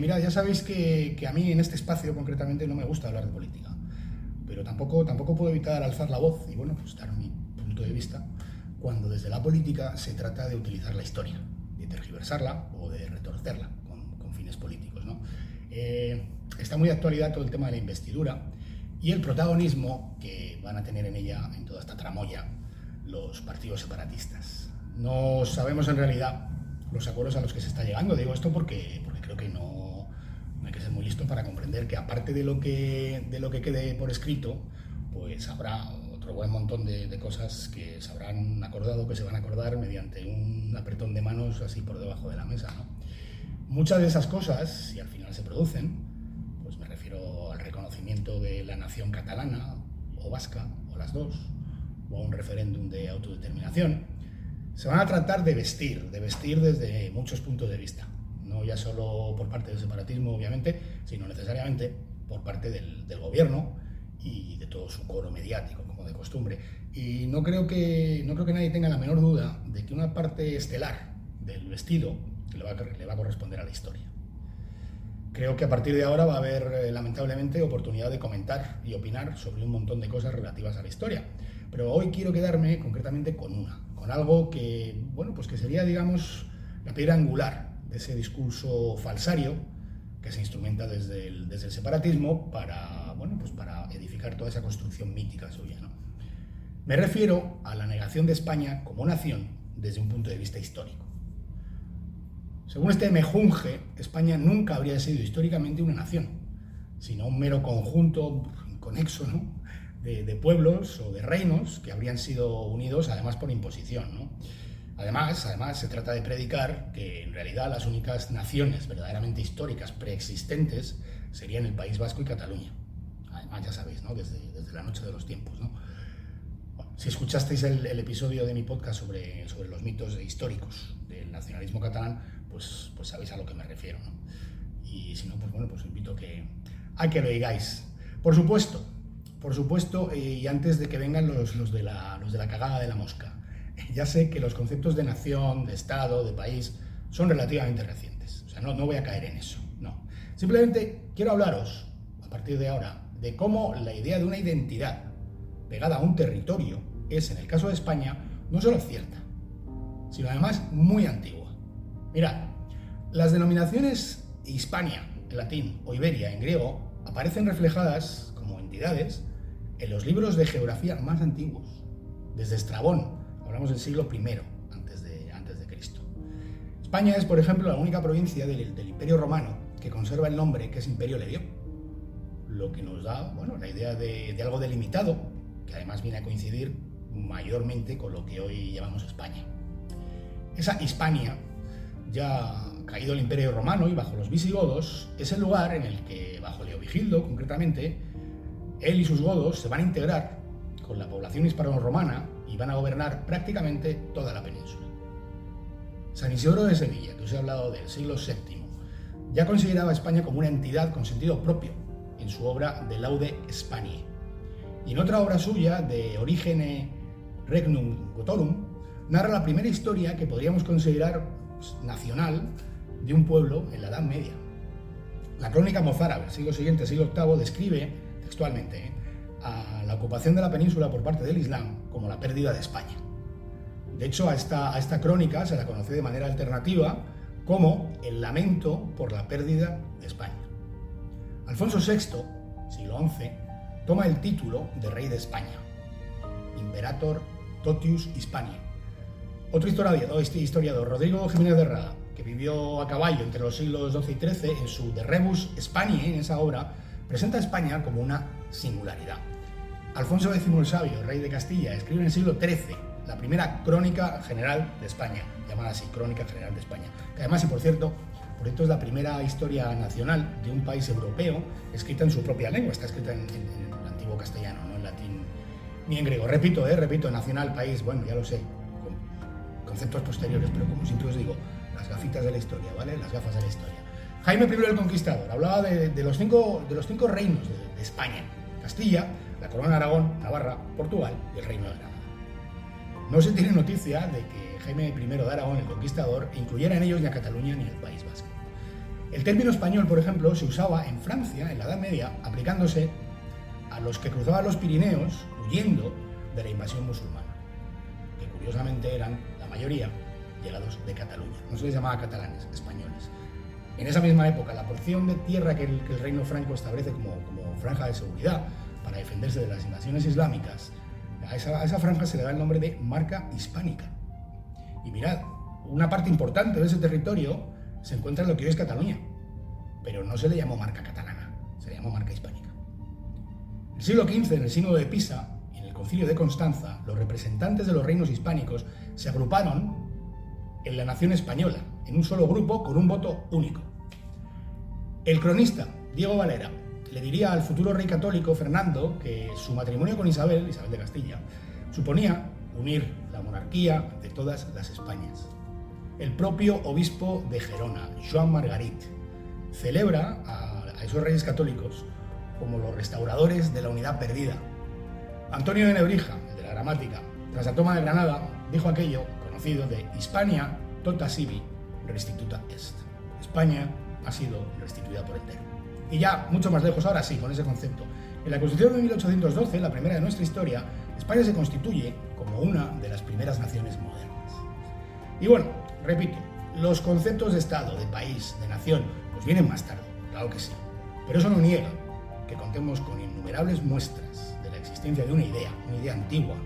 Mira, ya sabéis que a mí en este espacio concretamente no me gusta hablar de política, pero tampoco puedo evitar alzar la voz y bueno, pues dar mi punto de vista cuando desde la política se trata de utilizar la historia, de tergiversarla o de retorcerla con fines políticos, ¿no? Está muy de actualidad todo el tema de la investidura y el protagonismo que van a tener en ella, en toda esta tramoya, los partidos separatistas. No sabemos en realidad los acuerdos a los que se está llegando. Digo esto porque creo que no hay que ser muy listo para comprender que aparte de lo que quede por escrito, pues habrá otro buen montón de cosas que se habrán acordado, que se van a acordar mediante un apretón de manos así por debajo de la mesa, ¿no? Muchas de esas cosas, si al final se producen, pues me refiero al reconocimiento de la nación catalana o vasca, o las dos, o a un referéndum de autodeterminación, se van a tratar de vestir desde muchos puntos de vista, no ya solo por parte del separatismo, obviamente, sino necesariamente por parte del gobierno y de todo su coro mediático, como de costumbre. Y no creo que nadie tenga la menor duda de que una parte estelar del vestido le va a corresponder a la historia. Creo que a partir de ahora va a haber, lamentablemente, oportunidad de comentar y opinar sobre un montón de cosas relativas a la historia. Pero hoy quiero quedarme concretamente con algo que, bueno, pues que sería, digamos, la piedra angular de ese discurso falsario que se instrumenta desde el separatismo para, bueno, pues para edificar toda esa construcción mítica suya, ¿no? Me refiero a la negación de España como nación desde un punto de vista histórico. Según este mejunje, España nunca habría sido históricamente una nación, sino un mero conjunto inconexo, ¿no?, de pueblos o de reinos que habrían sido unidos además por imposición, ¿no? Además, se trata de predicar que en realidad las únicas naciones verdaderamente históricas preexistentes serían el País Vasco y Cataluña. Además, ya sabéis, ¿no?, desde la noche de los tiempos, ¿no? Bueno, si escuchasteis el episodio de mi podcast sobre los mitos históricos del nacionalismo catalán, pues sabéis a lo que me refiero, ¿no? Y si no, pues bueno, pues os invito a que lo digáis. Por supuesto, y antes de que vengan los de la cagada de la mosca, ya sé que los conceptos de nación, de Estado, de país, son relativamente recientes. O sea, no voy a caer en eso, no. Simplemente quiero hablaros, a partir de ahora, de cómo la idea de una identidad pegada a un territorio es, en el caso de España, no solo cierta, sino además muy antigua. Mirad, las denominaciones Hispania, en latín, o Iberia, en griego, aparecen reflejadas como entidades en los libros de geografía más antiguos, desde Estrabón. Hablamos del siglo I antes de Cristo. España es, por ejemplo, la única provincia del Imperio Romano que conserva el nombre que ese imperio le dio, lo que nos da, bueno, la idea de algo delimitado, que además viene a coincidir mayormente con lo que hoy llamamos España. Esa Hispania, ya caído el Imperio Romano y bajo los visigodos, es el lugar en el que, bajo Leovigildo concretamente, él y sus godos se van a integrar con la población hispano-romana y van a gobernar prácticamente toda la península. San Isidoro de Sevilla, que os he hablado del siglo VII, ya consideraba a España como una entidad con sentido propio en su obra De Laude Hispaniae. Y en otra obra suya, de Origine Regnum Gotorum, narra la primera historia que podríamos considerar nacional de un pueblo en la Edad Media. La crónica mozárabe del siglo siguiente, siglo VIII, describe textualmente a la ocupación de la península por parte del Islam como la pérdida de España. De hecho, a esta crónica se la conoce de manera alternativa como el lamento por la pérdida de España. Alfonso VI, siglo XI, toma el título de rey de España, Imperator Totius Hispaniae. Otro historiador, Rodrigo Jiménez de Rada, que vivió a caballo entre los siglos XII y XIII, en su De Rebus Hispaniae, en esa obra, presenta a España como una singularidad. Alfonso X el Sabio, rey de Castilla, escribe en el siglo XIII la primera Crónica General de España, llamada así, Crónica General de España, que además, y por cierto, es la primera historia nacional de un país europeo escrita en su propia lengua, está escrita en el antiguo castellano, no en latín ni en griego. Repito, nacional, país, bueno, ya lo sé, con conceptos posteriores, pero como siempre os digo, las gafitas de la historia, ¿vale? Las gafas de la historia. Jaime I el Conquistador hablaba de los cinco reinos de España: Castilla, la Corona de Aragón, Navarra, Portugal y el Reino de Granada. No se tiene noticia de que Jaime I de Aragón, el Conquistador, incluyera en ellos ni a Cataluña ni al País Vasco. El término español, por ejemplo, se usaba en Francia, en la Edad Media, aplicándose a los que cruzaban los Pirineos huyendo de la invasión musulmana, que curiosamente eran, la mayoría, llegados de Cataluña. No se les llamaba catalanes, españoles. En esa misma época, la porción de tierra que el reino franco establece como franja de seguridad para defenderse de las invasiones islámicas, a esa franja se le da el nombre de Marca Hispánica. Y mirad, una parte importante de ese territorio se encuentra en lo que hoy es Cataluña, pero no se le llamó Marca Catalana, se le llamó Marca Hispánica. En el siglo XV, en el Sínodo de Pisa y en el Concilio de Constanza, los representantes de los reinos hispánicos se agruparon en la nación española, en un solo grupo con un voto único. El cronista Diego Valera le diría al futuro rey católico Fernando que su matrimonio con Isabel de Castilla, suponía unir la monarquía de todas las Españas. El propio obispo de Gerona, Joan Margarit, celebra a esos reyes católicos como los restauradores de la unidad perdida. Antonio de Nebrija, el de la gramática, tras la toma de Granada, dijo aquello conocido de Hispania tota sibi restituta est. España ha sido restituida por entero. Y ya mucho más lejos, ahora sí, con ese concepto. En la Constitución de 1812, la primera de nuestra historia, España se constituye como una de las primeras naciones modernas. Y bueno, repito, los conceptos de Estado, de país, de nación, pues vienen más tarde, claro que sí. Pero eso no niega que contemos con innumerables muestras de la existencia de una idea antigua,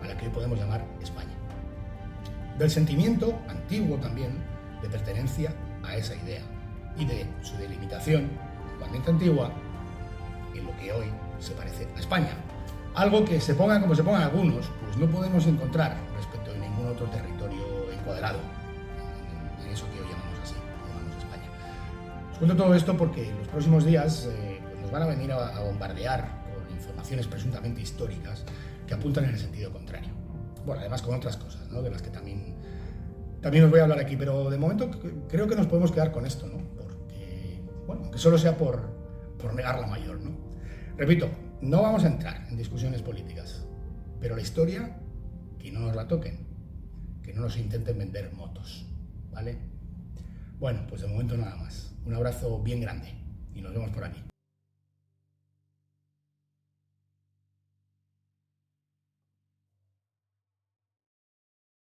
a la que hoy podemos llamar España. Del sentimiento, antiguo también, de pertenencia a esa idea y de su delimitación, igualmente antigua, en lo que hoy se parece a España. Algo que se pongan como se pongan algunos, pues no podemos encontrar respecto de ningún otro territorio encuadrado en eso que hoy llamamos así, llamamos España. Os cuento todo esto porque en los próximos días pues nos van a venir a bombardear con informaciones presuntamente históricas que apuntan en el sentido contrario. Bueno, además con otras cosas, ¿no?, de las que también os voy a hablar aquí, pero de momento creo que nos podemos quedar con esto, ¿no? Porque, bueno, que solo sea por negar la mayor, ¿no? Repito, no vamos a entrar en discusiones políticas, pero la historia, que no nos la toquen, que no nos intenten vender motos, ¿vale? Bueno, pues de momento nada más. Un abrazo bien grande y nos vemos por aquí.